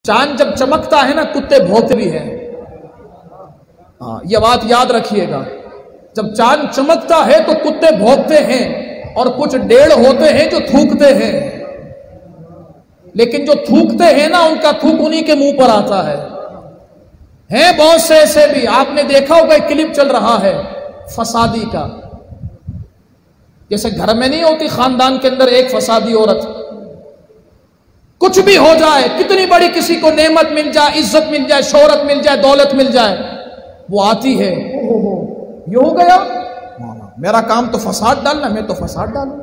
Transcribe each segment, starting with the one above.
چاند جب چمکتا ہے نا کتے بھونکتے بھی ہیں. ہاں یہ بات یاد رکھیے گا. جب چاند چمکتا ہے تو کتے بھونکتے ہیں اور کچھ ڈیڑھ ہوتے ہیں جو تھوکتے ہیں. لیکن جو تھوکتے ہیں نا ان کا تھوک انہی کے منہ پر آتا ہے. ہیں بہت سے ایسے بھی. آپ نے دیکھا ہوگا ایک کلپ چل رہا ہے فسادی کا. جیسے گھر میں نہیں ہوتی خاندان کے اندر ایک فسادی عورت, کچھ بھی ہو جائے, کتنی بڑی کسی کو نعمت مل جائے, عزت مل جائے, شہرت مل جائے, دولت مل جائے, وہ آتی ہے یہ ہو گیا, میرا کام تو فساد ڈالنا, میں تو فساد ڈالوں.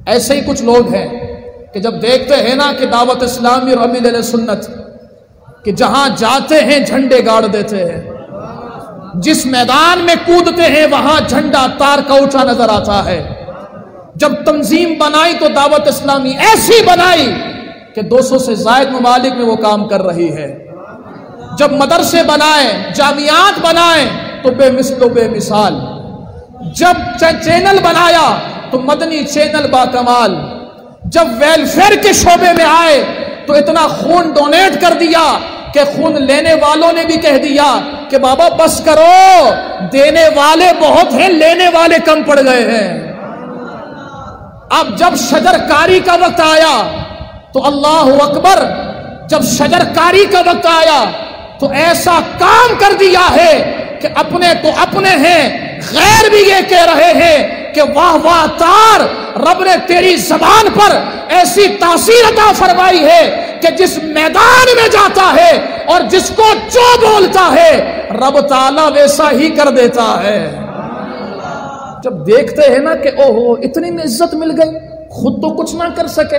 ایسے ہی کچھ لوگ ہیں کہ جب دیکھتے ہیں نا کہ دعوت اسلامی اور اہل سنت کہ جہاں جاتے ہیں جھنڈے گاڑ دیتے ہیں, جس میدان میں کودتے ہیں وہاں جھنڈا تار کا اونچا نظر آتا ہے. جب تنظیم بنائی تو دعوت اسلامی ایسی بنائی کہ 200 سے زائد ممالک میں وہ کام کر رہی ہے. جب مدرسے بنائے, جامعات بنائے تو بے مثل و بے مثال. جب چینل بنایا تو مدنی چینل با کمال. جب ویلفیئر کے شعبے میں آئے تو اتنا خون ڈونیٹ کر دیا کہ خون لینے والوں نے بھی کہہ دیا کہ بابا بس کرو, دینے والے بہت ہیں, لینے والے کم پڑ گئے ہیں. اب جب شجر کاری کا وقت آیا تو اللہ اکبر, جب شجر کاری کا وقت آیا تو ایسا کام کر دیا ہے کہ اپنے تو اپنے ہیں, غیر بھی یہ کہہ رہے ہیں کہ واہ واہ تار, رب نے تیری زبان پر ایسی تاثیر عطا فرمائی ہے کہ جس میدان میں جاتا ہے اور جس کو جو بولتا ہے رب تعالیٰ ویسا ہی کر دیتا ہے. جب دیکھتے ہیں نا کہ اوہو اتنی عزت مل گئی, خود تو کچھ نہ کر سکے,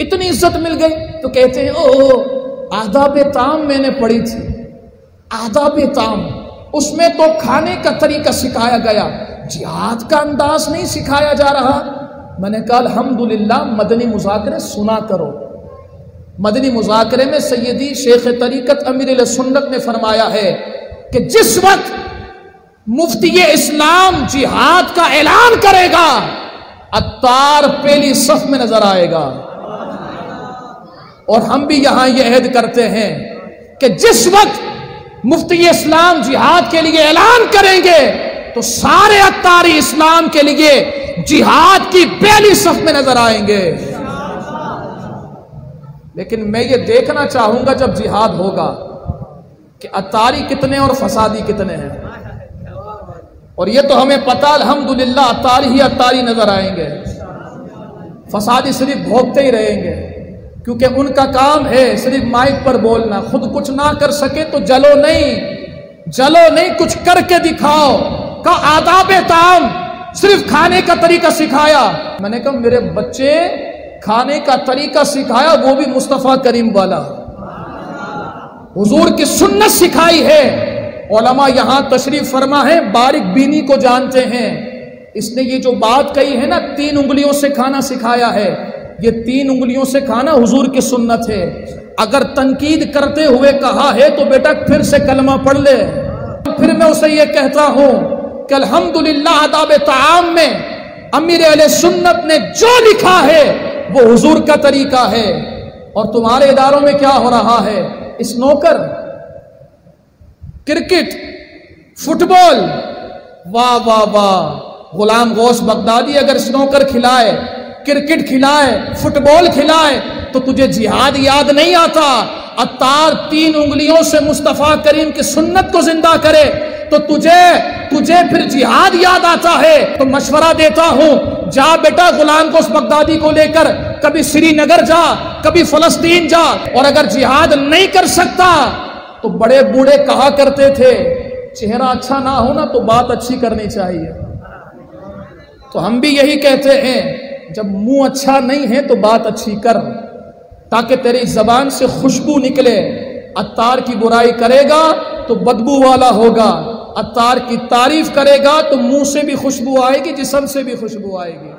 اتنی عزت مل گئی, تو کہتے ہیں اوہو آداب تام میں نے پڑھی تھی, آداب تام, اس میں تو کھانے کا طریقہ سکھایا گیا, جہاد کا انداز نہیں سکھایا جا رہا. میں نے کہا الحمدللہ مدنی مذاکرے سنا کرو. مدنی مذاکرے میں سیدی شیخ طریقت امیر سنت نے فرمایا ہے کہ جس وقت مفتی اسلام جہاد کا اعلان کرے گا عطار پہلی صف میں نظر آئے گا. اور ہم بھی یہاں یہ عہد کرتے ہیں کہ جس وقت مفتی اسلام جہاد کے لیے اعلان کریں گے تو سارے عطاری اسلام کے لیے جہاد کی پہلی صف میں نظر آئیں گے. لیکن میں یہ دیکھنا چاہوں گا جب جہاد ہوگا کہ عطاری کتنے اور فسادی کتنے ہیں. اور یہ تو ہمیں پتا الحمدللہ عطاری ہی عطاری نظر آئیں گے, فسادی صرف بھوکتے ہی رہیں گے, کیونکہ ان کا کام ہے صرف مائک پر بولنا. خود کچھ نہ کر سکے تو جلو نہیں, کچھ کر کے دکھاؤ. کا آداب تام صرف کھانے کا طریقہ سکھایا. میں نے کہا میرے بچے کھانے کا طریقہ سکھایا, وہ بھی مصطفیٰ کریم والا, حضور کی سنت سکھائی ہے. علماء یہاں تشریف فرما ہے, باریک بینی کو جانتے ہیں. اس نے یہ جو بات کہی ہے نا 3 انگلیوں سے کھانا سکھایا ہے, یہ 3 انگلیوں سے کھانا حضور کی سنت ہے. اگر تنقید کرتے ہوئے کہا ہے تو بیٹا پھر سے کلمہ پڑھ لے. پھر میں اسے یہ کہتا ہوں کہ الحمدللہ آداب طعام میں امیر اہل سنت نے جو لکھا ہے وہ حضور کا طریقہ ہے. اور تمہارے اداروں میں کیا ہو رہا ہے, اسنوکر, کرکٹ, فٹ بال, واہ واہ واہ. غلام غوث بغدادی اگر اسنوکر کھلائے, کرکٹ کھلائے, فٹ بال کھلائے تو تجھے جہاد یاد نہیں آتا. عطار 3 انگلیوں سے مصطفیٰ کریم کی سنت کو زندہ کرے تو تجھے پھر جہاد یاد آتا ہے. تو مشورہ دیتا ہوں, جا بیٹا غلام غوث بغدادی کو لے کر کبھی سری نگر جا, کبھی فلسطین جا. اور اگر جہاد نہیں کر سکتا تو بڑے بوڑھے کہا کرتے تھے چہرہ اچھا نہ ہونا تو بات اچھی کرنی چاہیے. تو ہم بھی یہی کہتے ہیں جب منہ اچھا نہیں ہے تو بات اچھی کر, تاکہ تیری زبان سے خوشبو نکلے. عطار کی برائی کرے گا تو بدبو والا ہوگا, عطار کی تعریف کرے گا تو منہ سے بھی خوشبو آئے گی, جسم سے بھی خوشبو آئے گی.